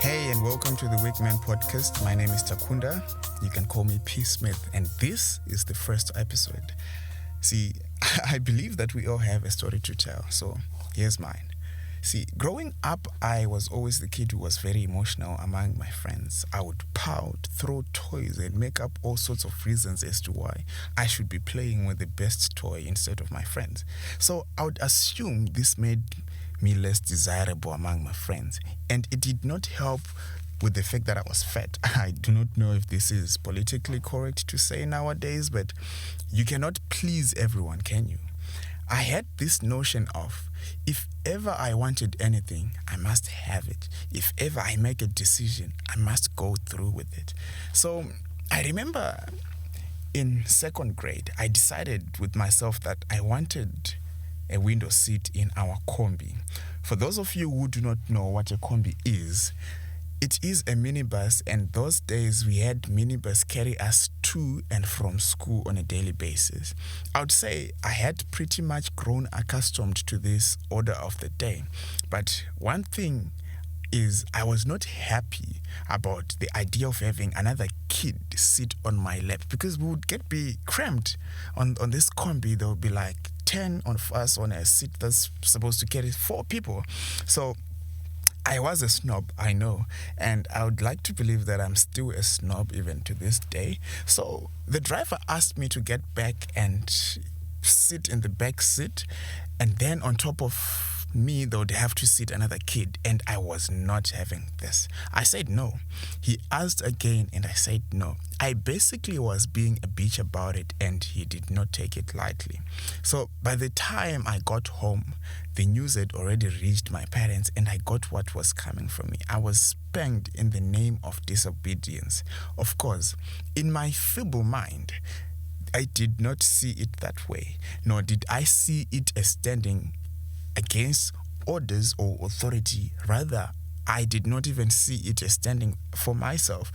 Hey, and welcome to the Wakeman Podcast. My name is Takunda. You can call me P. Smith, and this is the first episode. See, I believe that we all have a story to tell, so here's mine. See, growing up, I was always the kid who was very emotional among my friends. I would pout, throw toys, and make up all sorts of reasons as to why I should be playing with the best toy instead of my friends. So I would assume this made me less desirable among my friends, and it did not help with the fact that I was fat. I do not know if this is politically correct to say nowadays, but you cannot please everyone, can you? I had this notion of, if ever I wanted anything, I must have it. If ever I make a decision, I must go through with it. So I remember in second grade, I decided with myself that I wanted a window seat in our combi. For those of you who do not know what a combi is, it is a minibus, and those days we had minibus carry us to and from school on a daily basis. I would say I had pretty much grown accustomed to this order of the day. But one thing is, I was not happy about the idea of having another kid sit on my lap, because we would be cramped on this combi. There would be like 10 of us on a seat that's supposed to carry 4 people. So I was a snob, I know, and I would like to believe that I'm still a snob even to this day. So the driver asked me to get back and sit in the back seat, and then on top of me, they would have to sit another kid, and I was not having this. I said no. He asked again, and I said no. I basically was being a bitch about it, and he did not take it lightly. So by the time I got home, the news had already reached my parents, and I got what was coming from me. I was spanked in the name of disobedience. Of course, in my feeble mind, I did not see it that way, nor did I see it as standing against orders or authority. Rather, I did not even see it as standing for myself.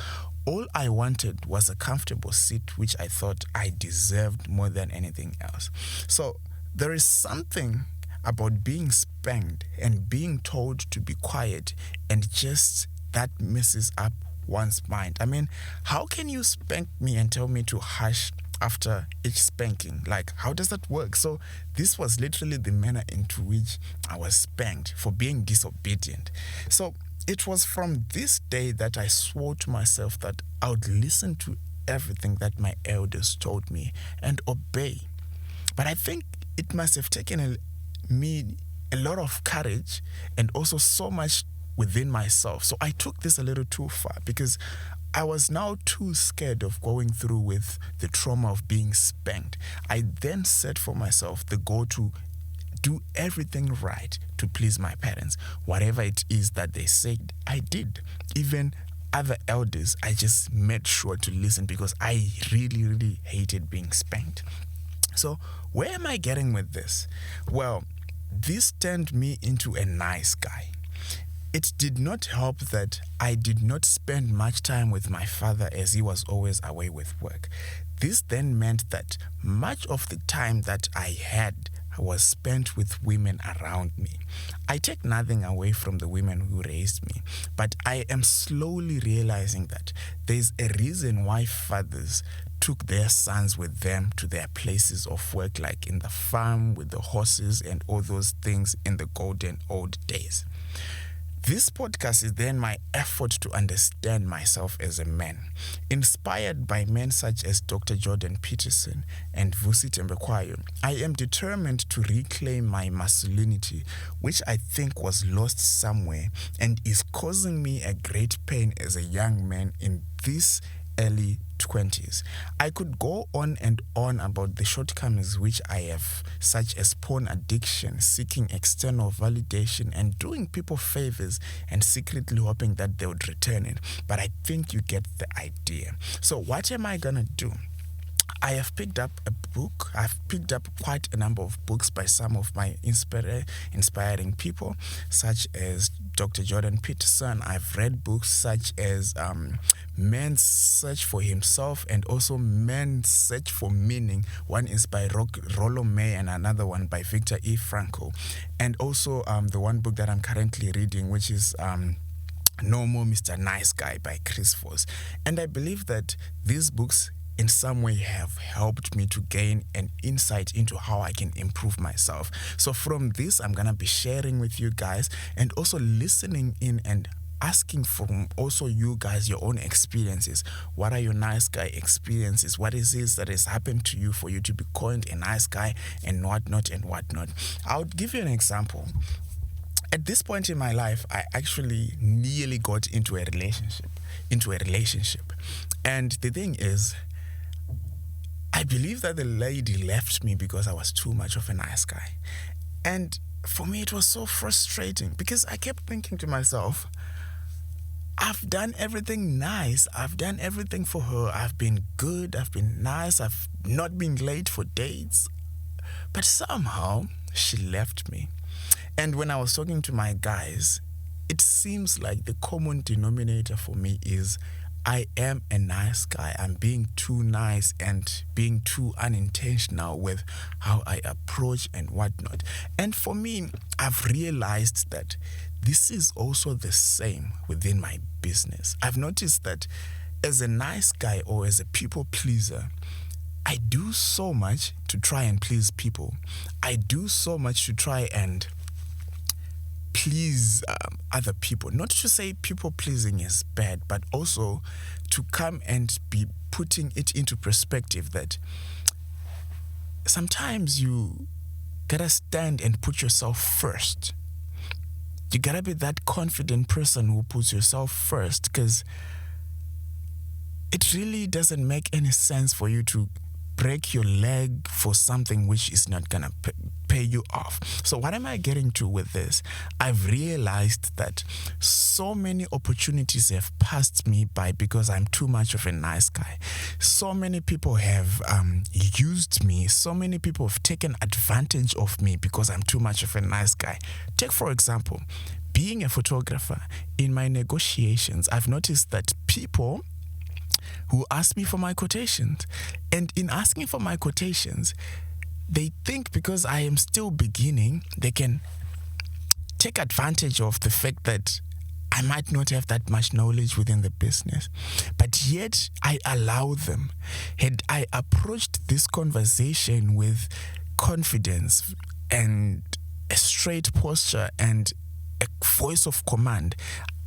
All I wanted was a comfortable seat, which I thought I deserved more than anything else. So there is something about being spanked and being told to be quiet, and just that messes up one's mind. I mean, how can you spank me and tell me to hush after each spanking? Like, how does that work? So this was literally the manner into which I was spanked for being disobedient. So it was from this day that I swore to myself that I would listen to everything that my elders told me and obey. But I think it must have taken me a lot of courage and also so much within myself. So I took this a little too far, because I was now too scared of going through with the trauma of being spanked. I then set for myself the goal to do everything right to please my parents. Whatever it is that they said, I did. Even other elders, I just made sure to listen, because I really, really hated being spanked. So where am I getting with this? Well, this turned me into a nice guy. It did not help that I did not spend much time with my father, as he was always away with work. This then meant that much of the time that I had was spent with women around me. I take nothing away from the women who raised me, but I am slowly realizing that there's a reason why fathers took their sons with them to their places of work, like in the farm with the horses and all those things in the golden old days. This podcast is then my effort to understand myself as a man, inspired by men such as Dr. Jordan Peterson and Vusi Tembekwayo. I am determined to reclaim my masculinity, which I think was lost somewhere and is causing me a great pain as a young man in this early 20s. I could go on and on about the shortcomings which I have, such as porn addiction, seeking external validation, and doing people favors and secretly hoping that they would return it. But I think you get the idea. So what am I gonna do? I have picked up a book. I've picked up quite a number of books by some of my inspiring people, such as Dr. Jordan Peterson. I've read books such as Man's Search for Himself and also Man's Search for Meaning. One is by Rollo May and another one by Viktor E. Frankl. And also the one book that I'm currently reading, which is No More Mr. Nice Guy by Chris Voss. And I believe that these books in some way have helped me to gain an insight into how I can improve myself. So from this, I'm going to be sharing with you guys and also listening in and asking from also you guys your own experiences. What are your nice guy experiences? What is this that has happened to you for you to be coined a nice guy and whatnot and whatnot? I'll give you an example. At this point in my life, I actually nearly got into a relationship. And the thing is, I believe that the lady left me because I was too much of a nice guy. And for me, it was so frustrating because I kept thinking to myself, I've done everything nice. I've done everything for her. I've been good. I've been nice. I've not been late for dates. But somehow, she left me. And when I was talking to my guys, it seems like the common denominator for me is I am a nice guy. I'm being too nice and being too unintentional with how I approach and whatnot. And for me, I've realized that this is also the same within my business. I've noticed that as a nice guy or as a people pleaser, I do so much to try and please people. I do so much to try and please other people. Not to say people pleasing is bad, but also to come and be putting it into perspective that sometimes you gotta stand and put yourself first. You gotta be that confident person who puts yourself first, because it really doesn't make any sense for you to break your leg for something which is not gonna pay you off. So what am I getting to with this? I've realized that so many opportunities have passed me by because I'm too much of a nice guy. So many people have used me. So many people have taken advantage of me because I'm too much of a nice guy. Take, for example, being a photographer. In my negotiations, I've noticed that people who ask me for my quotations, and in asking for my quotations, they think because I am still beginning, they can take advantage of the fact that I might not have that much knowledge within the business, but yet I allow them. Had I approached this conversation with confidence and a straight posture and a voice of command,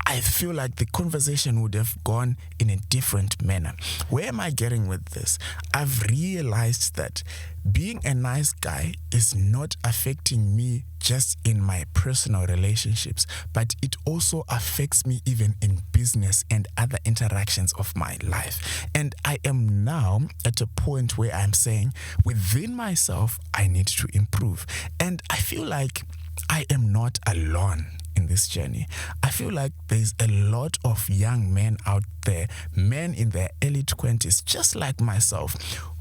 I feel like the conversation would have gone in a different manner. Where am I getting with this? I've realized that being a nice guy is not affecting me just in my personal relationships, but it also affects me even in business and other interactions of my life. And I am now at a point where I'm saying, within myself, I need to improve. And I feel like I am not alone in this journey. I feel like there's a lot of young men out there, men in their early 20s, just like myself,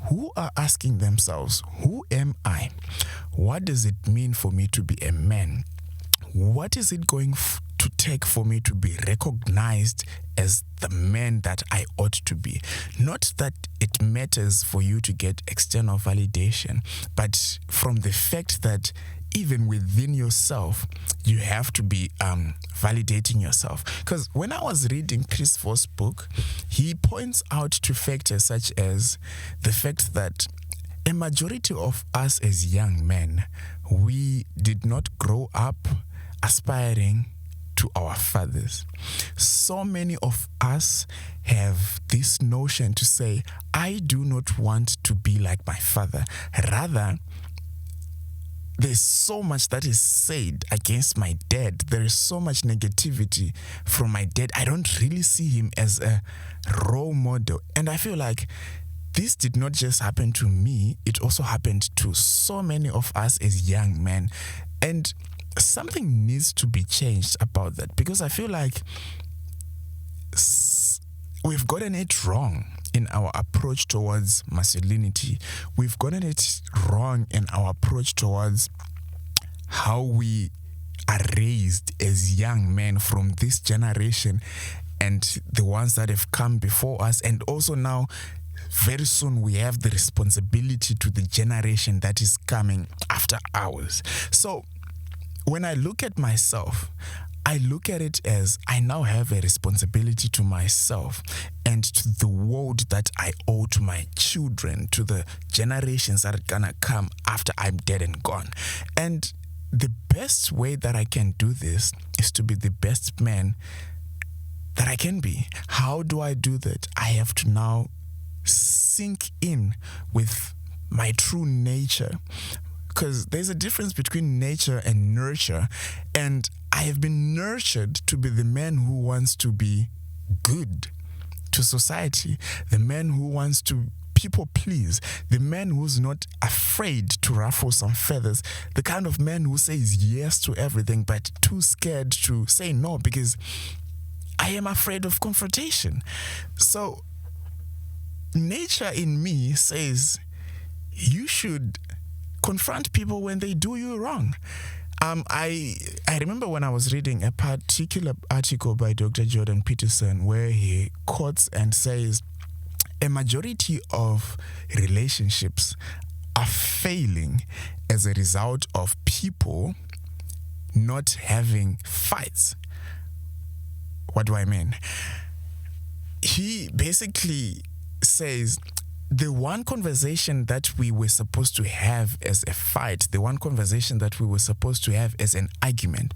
who are asking themselves, who am I? What does it mean for me to be a man? What is it going to take for me to be recognized as the man that I ought to be? Not that it matters for you to get external validation, but from the fact that even within yourself, you have to be validating yourself. Because when I was reading Chris Voss' book, he points out to factors such as the fact that a majority of us as young men, we did not grow up aspiring to our fathers. So many of us have this notion to say, I do not want to be like my father. Rather, there's so much that is said against my dad. There is so much negativity from my dad. I don't really see him as a role model. And I feel like this did not just happen to me. It also happened to so many of us as young men. And something needs to be changed about that, because I feel like we've gotten it wrong in our approach towards masculinity. We've gotten it wrong in our approach towards how we are raised as young men from this generation and the ones that have come before us. And also now, very soon, we have the responsibility to the generation that is coming after ours. So when I look at myself, I I look at it as I now have a responsibility to myself and to the world that I owe to my children, to the generations that are gonna come after I'm dead and gone. And the best way that I can do this is to be the best man that I can be. How do I do that? I have to now sink in with my true nature, because there's a difference between nature and nurture, and I have been nurtured to be the man who wants to be good to society, the man who wants to people please, the man who's not afraid to ruffle some feathers, the kind of man who says yes to everything but too scared to say no because I am afraid of confrontation. So nature in me says you should confront people when they do you wrong. I remember when I was reading a particular article by Dr. Jordan Peterson where he quotes and says, a majority of relationships are failing as a result of people not having fights. What do I mean? He basically says the one conversation that we were supposed to have as a fight, the one conversation that we were supposed to have as an argument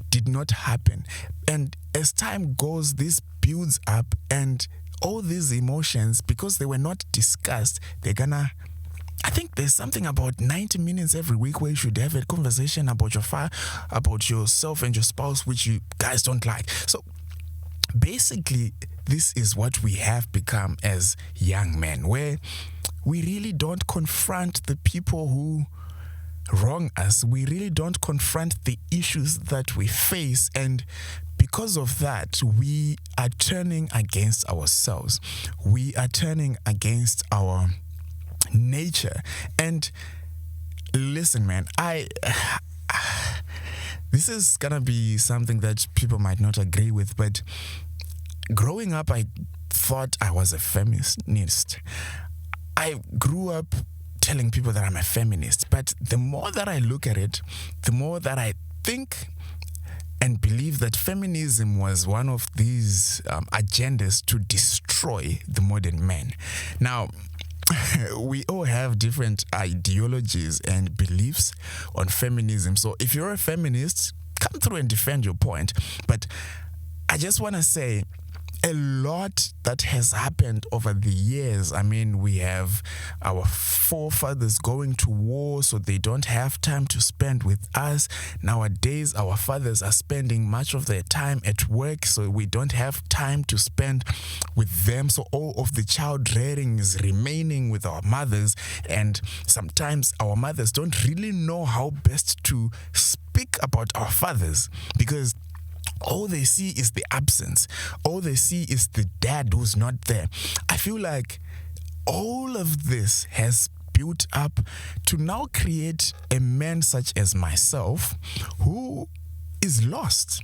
did not happen. And as time goes, this builds up, and all these emotions, because they were not discussed, I think there's something about 90 minutes every week where you should have a conversation about about yourself and your spouse, which you guys don't like. So basically, this is what we have become as young men, where we really don't confront the people who wrong us. We really don't confront the issues that we face, and because of that, we are turning against ourselves. We are turning against our nature. And listen, man, this is gonna be something that people might not agree with, but growing up, I thought I was a feminist. I grew up telling people that I'm a feminist, but the more that I look at it, the more that I think and believe that feminism was one of these agendas to destroy the modern man. Now, we all have different ideologies and beliefs on feminism. So if you're a feminist, come through and defend your point. But I just want to say, a lot that has happened over the years. I mean, we have our forefathers going to war so they don't have time to spend with us. Nowadays, our fathers are spending much of their time at work, so we don't have time to spend with them. So all of the child rearing is remaining with our mothers, and sometimes our mothers don't really know how best to speak about our fathers because all they see is the absence. All they see is the dad who's not there. I feel like all of this has built up to now create a man such as myself who is lost,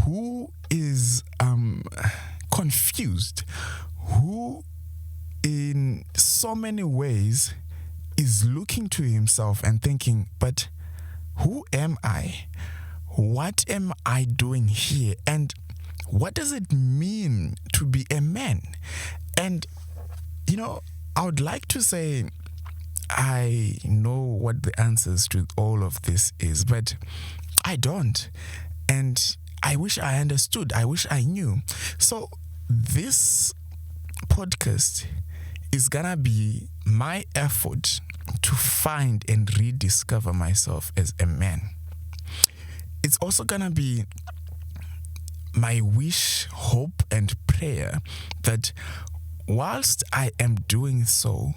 who is confused, who in so many ways is looking to himself and thinking, but who am I? What am I doing here? And what does it mean to be a man? And, I would like to say I know what the answers to all of this is, but I don't. And I wish I understood. I wish I knew. So this podcast is gonna be my effort to find and rediscover myself as a man. It's also gonna be my wish, hope, and prayer that whilst I am doing so,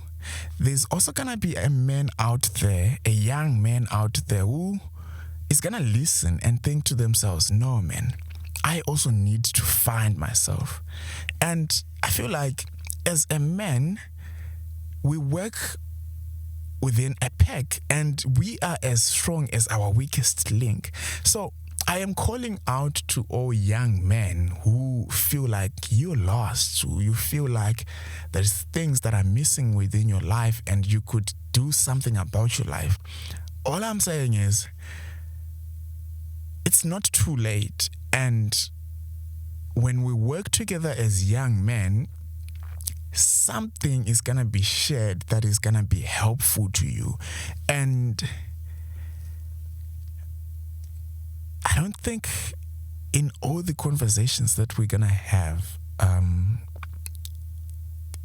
there's also gonna be a man out there, a young man out there who is gonna listen and think to themselves, no man, I also need to find myself. And I feel like as a man, we work within a peg and we are as strong as our weakest link. So I am calling out to all young men who feel like you're lost, you feel like there's things that are missing within your life and you could do something about your life. All I'm saying is, it's not too late. And when we work together as young men, something is going to be shared that is going to be helpful to you. And I don't think in all the conversations that we're going to have,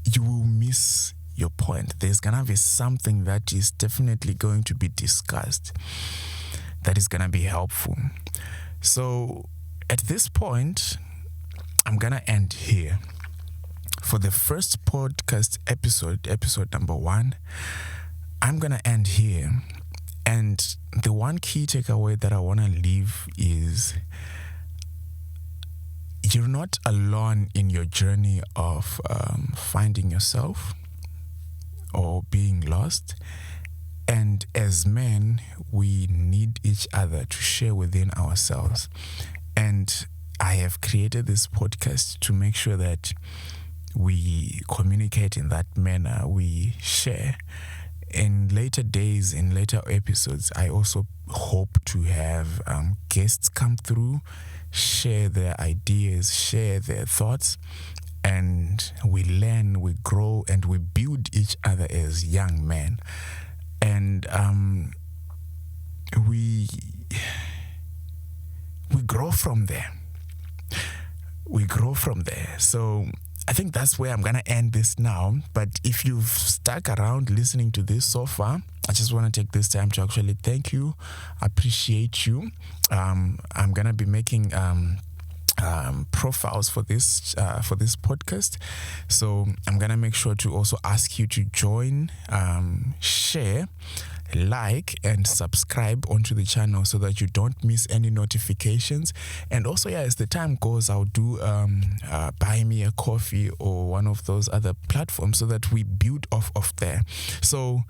you will miss your point. There's going to be something that is definitely going to be discussed that is going to be helpful. So at this point, I'm going to end here. For the first podcast episode number 1, I'm going to end here. And the one key takeaway that I want to leave is you're not alone in your journey of finding yourself or being lost. And as men, we need each other to share within ourselves. And I have created this podcast to make sure that we communicate in that manner, we share. In later days, in later episodes, I also hope to have guests come through, share their ideas, share their thoughts, and we learn, we grow, and we build each other as young men. And we grow from there. We grow from there. So I think that's where I'm going to end this now. But if you've stuck around listening to this so far, I just want to take this time to actually thank you, appreciate you. I'm going to be making profiles for this podcast. So I'm going to make sure to also ask you to join, share, like, and subscribe onto the channel so that you don't miss any notifications. And also, as the time goes, I'll do buy me a coffee or one of those other platforms so that we build off of there. So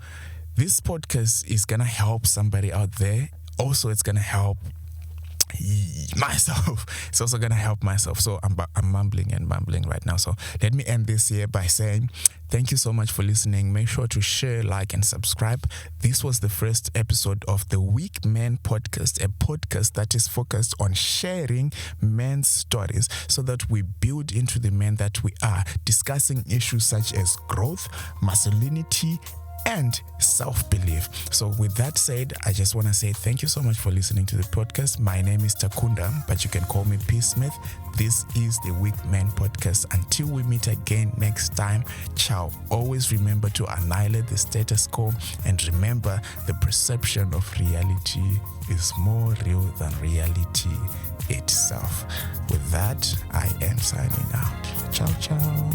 this podcast is gonna help somebody out there. Also, it's gonna help myself. It's also gonna help myself. So I'm mumbling right now. So let me end this here by saying thank you so much for listening. Make sure to share, like, and subscribe. This was the first episode of the Weak Men Podcast, a podcast that is focused on sharing men's stories so that we build into the men that we are, discussing issues such as growth, masculinity, and self-belief. So with that said, I just want to say thank you so much for listening to the podcast. My name is Takunda, but you can call me P. Smith. This is the Weak Men Podcast. Until we meet again next time, ciao. Always remember to annihilate the status quo, and remember the perception of reality is more real than reality itself. With that, I am signing out. Ciao, ciao.